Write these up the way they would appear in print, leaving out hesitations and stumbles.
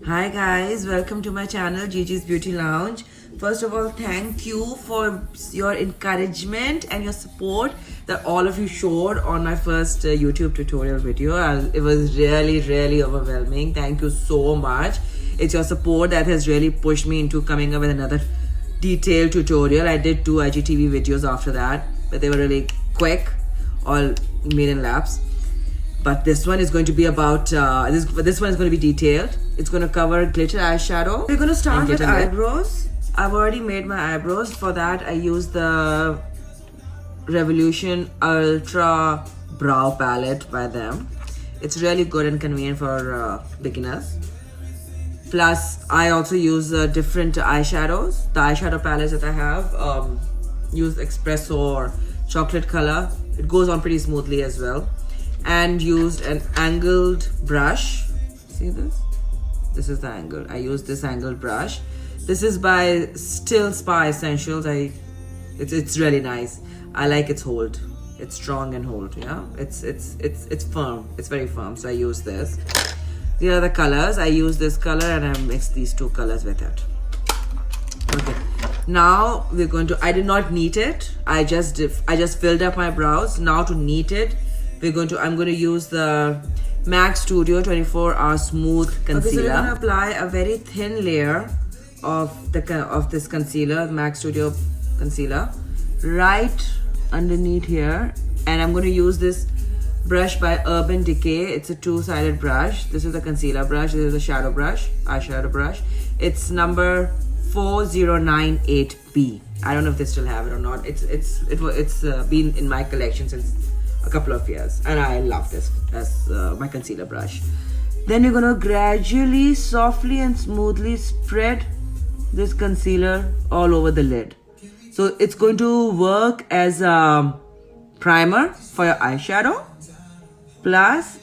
Hi guys, welcome to my channel Gigi's Beauty Lounge. First of all, thank you for your encouragement and your support that all of you showed on my first YouTube tutorial video. It was really overwhelming. Thank you so much. It's your support that has really pushed me into coming up with another detailed tutorial. I did 2 IGTV videos after that, but they were really quick, all made in laps. But this one is going to be about, this one is going to be detailed. It's going to cover glitter eyeshadow. We're going to start with eyebrows. I've already made my eyebrows. For that, I use the Revolution Ultra Brow Palette by them. It's really good and convenient for beginners. Plus, I also use different eyeshadows. The eyeshadow palettes that I have, use espresso or chocolate color. It goes on pretty smoothly as well. And used an angled brush. See this? This is the angle. I use this angled brush. This is by Still Spa Essentials. It's really nice. I like its hold. It's strong and hold. Yeah, it's firm. It's very firm. So I use this. The other colors, I use this color and I mix these 2 colors with it. Okay. Now we're going to. I did not knead it. I just filled up my brows. Now to knead it, I'm going to use the MAC Studio 24-Hour Smooth Concealer. Okay, so we're going to apply a very thin layer of this concealer, MAC Studio Concealer, right underneath here. And I'm going to use this brush by Urban Decay. It's a 2-sided brush. This is the concealer brush. This is the shadow brush, eyeshadow brush. It's number 4098B. I don't know if they still have it or not. It's been in my collection since a couple of years, and I love this as my concealer brush. Then you're gonna gradually, softly and smoothly spread this concealer all over the lid. So it's going to work as a primer for your eyeshadow. Plus,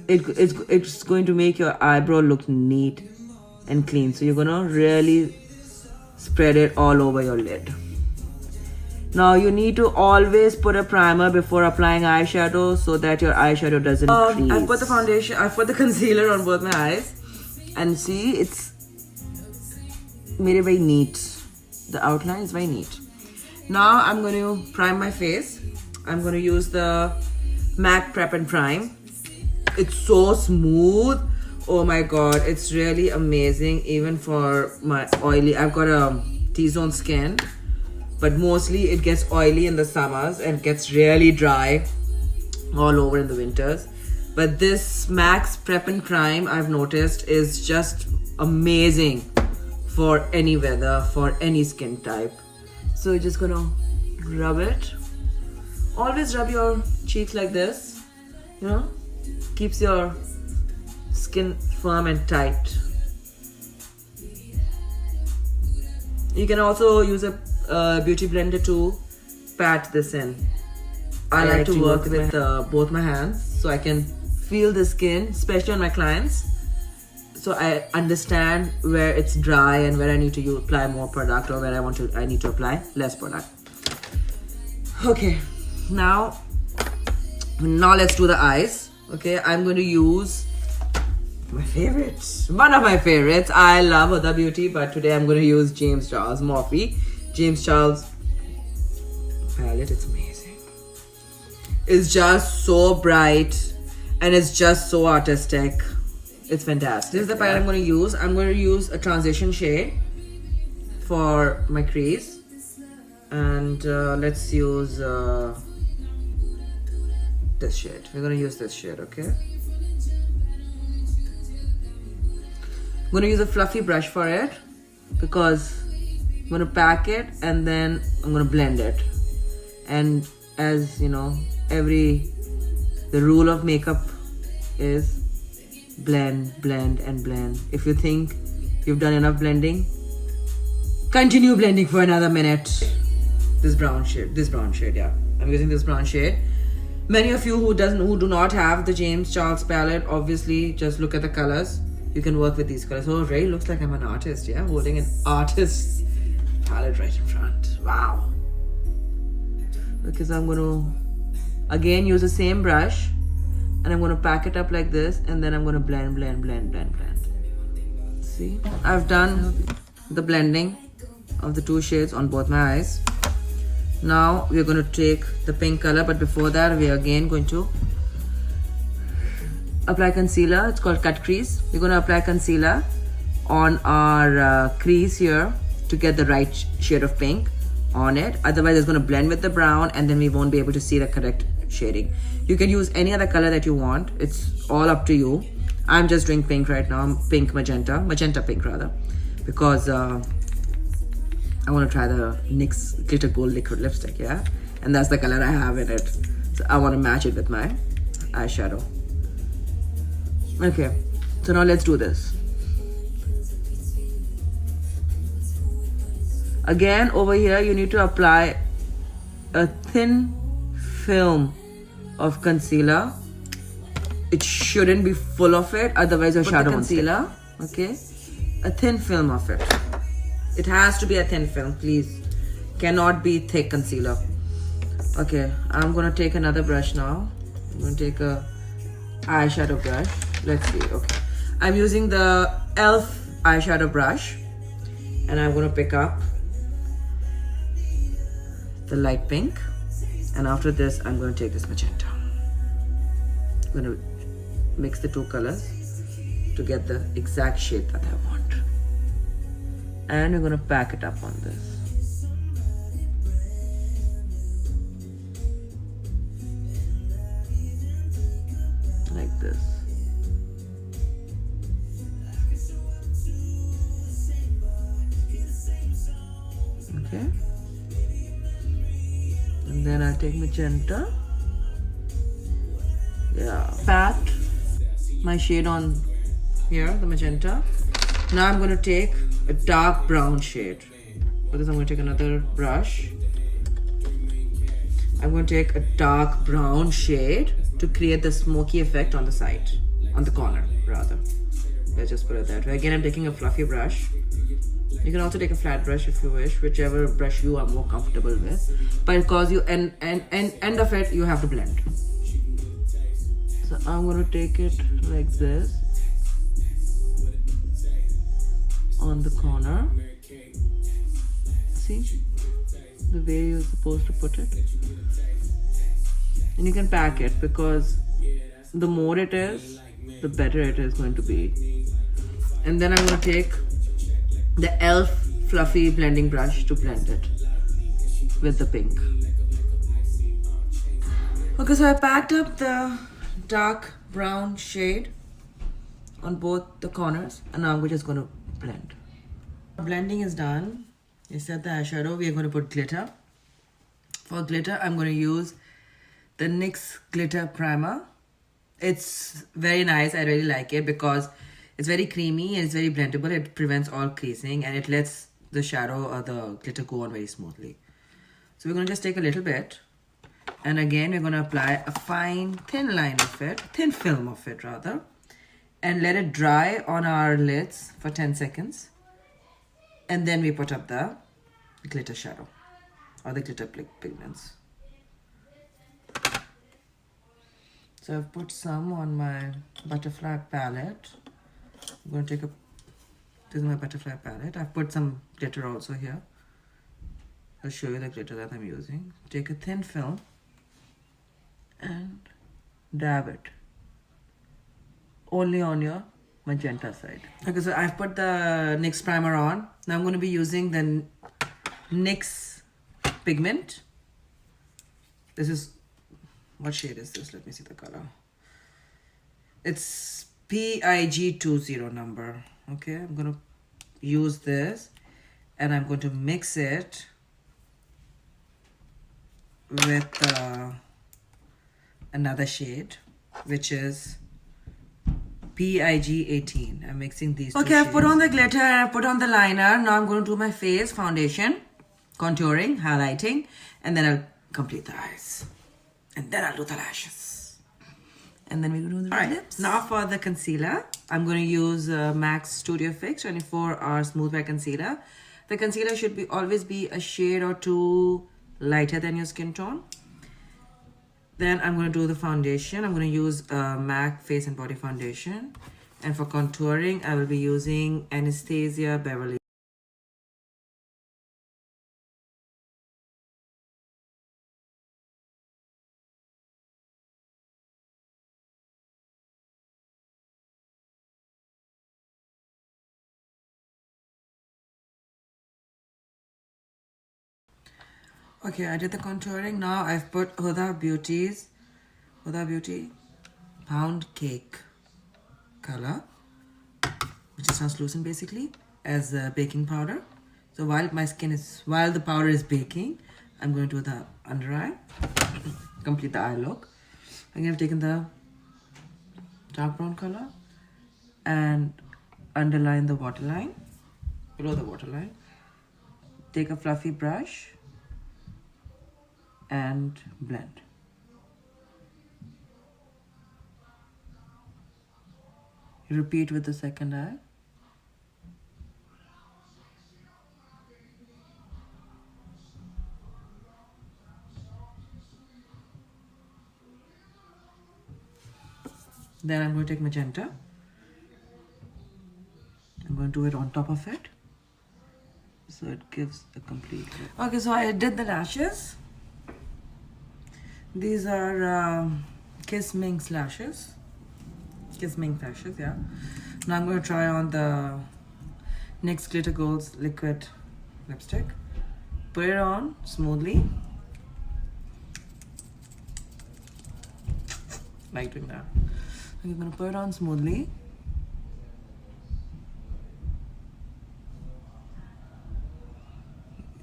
it's going to make your eyebrow look neat and clean. So you're gonna really spread it all over your lid. Now you need to always put a primer before applying eyeshadow so that your eyeshadow doesn't crease. I put the foundation, I put the concealer on both my eyes, and see, it's made it very neat. The outline is very neat. Now I'm going to prime my face. I'm going to use the MAC Prep and Prime. It's so smooth. Oh my god, it's really amazing even for my oily. I've got a T-zone skin, but mostly it gets oily in the summers and gets really dry all over in the winters. But this MAC's Prep and Prime, I've noticed, is just amazing for any weather, for any skin type. So you're just gonna rub it. Always rub your cheeks like this, you know, keeps your skin firm and tight. You can also use a beauty blender to pat this in. I like to work with both my hands so I can feel the skin, especially on my clients, so I understand where it's dry and where I need to apply more product, or where I need to apply less product. Okay, now let's do the eyes. Okay, I'm going to use my favorites, one of my favorites. I love Huda Beauty, but today I'm going to use James Charles Morphe James Charles palette. It's amazing. It's just so bright and it's just so artistic. It's fantastic. This is the palette I'm going to use. I'm going to use a transition shade for my crease, and let's use this shade. We're going to use this shade. Okay, I'm going to use a fluffy brush for it because I'm going to pack it and then I'm going to blend it. And as you know, the rule of makeup is blend, blend and blend. If you think you've done enough blending, continue blending for another minute. This brown shade, yeah. I'm using this brown shade. Many of you who do not have the James Charles palette, obviously just look at the colors. You can work with these colors. Oh, it really looks like I'm an artist, yeah? Holding an artist's palette right in front. Wow. Okay, so I'm going to again use the same brush And I'm going to pack it up like this, and then I'm going to blend. See, I've done the blending of the two shades on both my eyes. Now we're going to take the pink color, but before that we are again going to apply concealer. It's called cut crease. We're going to apply concealer on our crease here to get the right shade of pink on it. Otherwise it's going to blend with the brown, and then we won't be able to see the correct shading. You can use any other color that you want. It's all up to you. I'm just doing pink right now. Pink magenta pink rather, because I want to try the NYX glitter gold liquid lipstick, yeah, and that's the color I have in it, so I want to match it with my eyeshadow. Okay, so now let's do this. Again, over here you need to apply a thin film of concealer. It shouldn't be full of it, otherwise your shadow won't stick. Okay, a thin film of it. It has to be a thin film, please. Cannot be thick concealer. Okay, I'm gonna take another brush now. I'm gonna take a eyeshadow brush. Let's see. Okay, I'm using the e.l.f. eyeshadow brush, and I'm gonna pick up the light pink, and after this I'm going to take this magenta. I'm going to mix the two colors to get the exact shade that I want, and we're going to pack it up on this. Like this. Okay, and then I'll take magenta. Yeah, pat my shade on here, the magenta. Now I'm going to take a dark brown shade. For this I'm going to take another brush. I'm going to take a dark brown shade to create the smoky effect on the side, on the corner rather. Let's just put it that way. Again, I'm taking a fluffy brush. You can also take a flat brush if you wish, whichever brush you are more comfortable with. But because you end of it, you have to blend. So I'm going to take it like this on the corner. See the way you're supposed to put it, and you can pack it, because the more it is, the better it is going to be. And then I'm going to take the e.l.f. fluffy blending brush to blend it with the pink. Okay, so I packed up the dark brown shade on both the corners, and now we're just going to blend. Blending is done. You set the eyeshadow. We are going to put glitter. For glitter, I'm going to use the NYX glitter primer. It's very nice. I really like it because it's very creamy and it's very blendable. It prevents all creasing, and it lets the shadow or the glitter go on very smoothly. So we're going to just take a little bit, and again we're going to apply a fine thin line of it, thin film of it rather, and let it dry on our lids for 10 seconds. And then we put up the glitter shadow or the glitter pigments. So I've put some on my butterfly palette. I'm going to take this is my butterfly palette. I've put some glitter also here. I'll show you the glitter that I'm using. Take a thin film and dab it only on your magenta side. Okay, so I've put the NYX primer on. Now I'm going to be using the NYX pigment. This is, what shade is this? Let me see the color. It's PIG20 number. Okay, I'm going to use this, and I'm going to mix it with another shade, which is PIG18. I'm mixing these two shades. I've put on the glitter and I've put on the liner. Now I'm going to do my face, foundation, contouring, highlighting, and then I'll complete the eyes. And then I'll do the lashes. And then we're going to do the lips. Now for the concealer, I'm going to use MAC Studio Fix 24-hour Smooth Wear Concealer. The concealer should always be a shade or two lighter than your skin tone. Then I'm going to do the foundation. I'm going to use MAC Face and Body Foundation. And for contouring, I will be using Anastasia Beverly. Okay, I did the contouring. Now I've put Huda Beauty Pound Cake color, which is translucent basically, as baking powder. So while the powder is baking, I'm going to do the under eye, complete the eye look. Again, I've taken the dark brown color and underline the waterline, below the waterline. Take a fluffy brush and blend. Repeat with the second eye. Then I'm going to take magenta. I'm going to do it on top of it, so it gives a complete look. Okay, so I did the lashes. These are Kiss Minx lashes. Kiss Minx lashes, yeah. Now I'm going to try on the NYX Glitter Gold's liquid lipstick. Put it on smoothly. Like doing that. I'm going to put it on smoothly.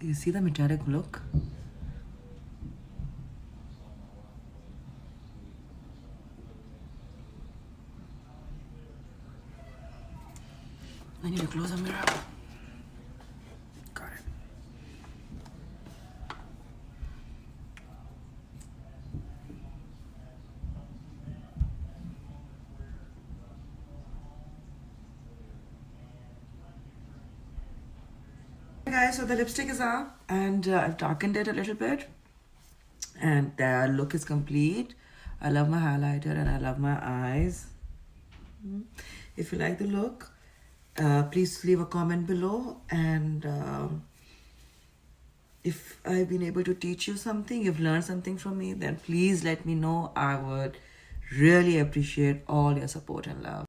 You see the metallic look? I need a closer mirror. Got it. Hey guys, so the lipstick is up and I've darkened it a little bit and the look is complete. I love my highlighter and I love my eyes. If you like the look, please leave a comment below, and if I've been able to teach you something, you've learned something from me, then please let me know. I would really appreciate all your support and love.